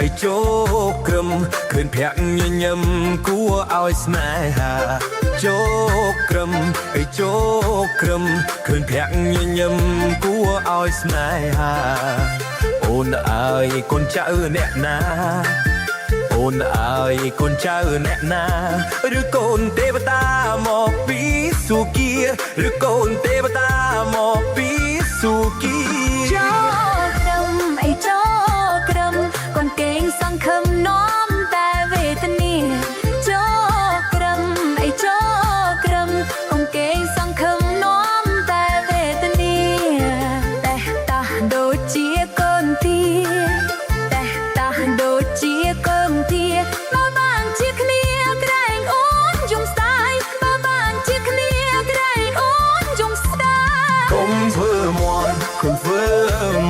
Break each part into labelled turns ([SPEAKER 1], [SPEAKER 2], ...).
[SPEAKER 1] អីជោក្រឹមឃើញប្រាក់ញញឹមគួរឲ្យស្នេហាជោក្រឹមអីជោក្រឹមឃើញប្រាក់ញញឹមគួរឲ្យស្នេហាអូនអើយកូនចៅអ្នកណាអូនអើយកូនចៅអ្នកណាឬកូនទេវតាមកពីសុគីឬកូនទេវតាមកពីសុគី
[SPEAKER 2] កូនគេងសង្ឃឹមនាំតែវេទនាចូលក្រឹមអីចូលក្រឹមកូនគេងសង្ឃឹមនាំតែវេទនាតែតោះដូចជាកូនទាតែតោះដូចជាកូនទាបើបានជាគ្នាក្រែងអូនយំស្ដាយបើបានជាគ្នាក្រែងអូនយំស្ដាយកុំធ្វើមន់កុំធ្វើ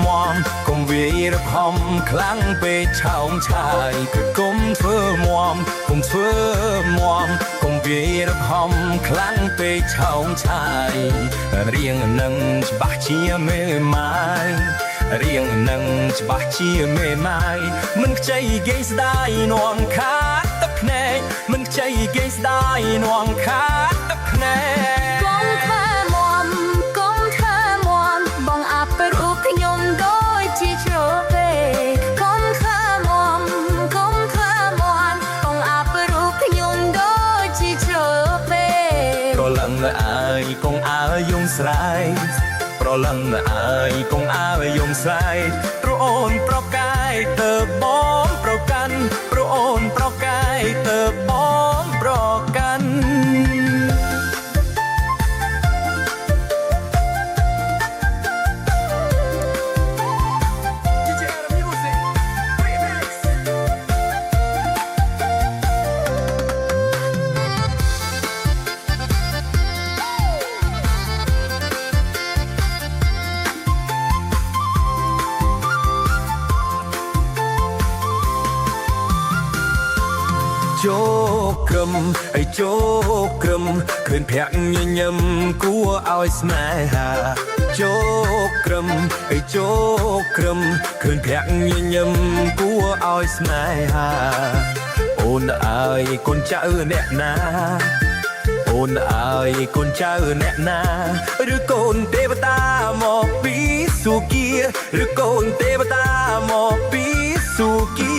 [SPEAKER 2] មន់កុំវាយរំហំខ្លាំងពេកឆោមឆាយគឺកុំធ្វើមន់កុំធ្វើមន់កុំវាយរំហំខ្លាំងពេកឆោមឆាយរៀងនឹងច្បាស់ជាមេម៉ាយរៀងនឹងច្បាស់ជាមេម៉ាយមិនខ្ចីគេស្ដាយនាំខាតទឹកភ្នែកមិនខ្ចីគេស្ដាយនាំខាតទឹកភ្នែកកុំធ្វើមន់កុំធ្វើមន់បងអាប់រូបខ្ញុំដូចជាជ្រោពេកកុំធ្វើមន់កុំធ្វើមន់បងអាប់រូបខ្ញុំដូចជាជ្រោពេកប្រលឹងអើយកុំអើយំស្រែកប្រលឹងអើយកុំអើយំស្រែកព្រោះអូនប្រកាយទៅបងប្រកាន់ព្រោះអូនប្រកាយទៅបងប្រកាន់ជោក្រឹមអីជោក្រឹមឃើញប្រាក់ញញឹមគួរឲ្យស្នេហាជោក្រឹមអីជោក្រឹមឃើញប្រាក់ញញឹមគួរឲ្យស្នេហាអូនអើយកូនចៅអ្នកណាអូនអើយកូនចៅអ្នកណាឬកូនទេវតាមកពីសុគីឬកូនទេវតាមកពីសុគី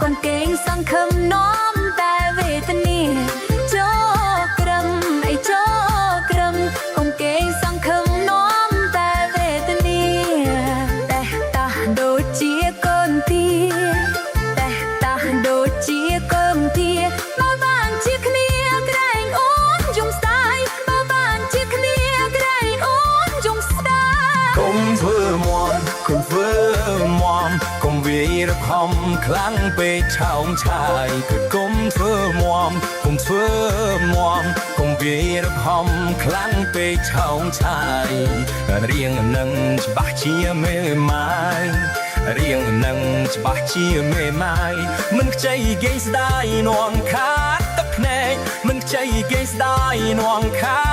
[SPEAKER 2] កូនគេងសង្ឃឹមនាំតែវេទនាចូលក្រឹមអីចូលក្រឹមកូនគេងសង្ឃឹមនាំតែវេទនាតែតោះដូចជាកូនទាតែតោះដូចជាកូនទាបើបានជាគ្នាក្រែងអូនយំស្ដាយបើបានជាគ្នាក្រែងអូនយំស្ដាយកុំធ្វើមន់កុំធ្វើមន់កុំវាយរំហំខ្លាំងពេកឆោមឆាយគឺកុំធ្វើមន់កុំធ្វើមន់កុំវាយរំហំខ្លាំងពេកឆោមឆាយរៀងនឹងច្បាស់ជាមេម៉ាយរៀងនឹងច្បាស់ជាមេម៉ាយមិនខ្ចីគេស្ដាយនាំខាតទឹកភ្នែកមិនខ្ចីគេស្ដាយនាំខា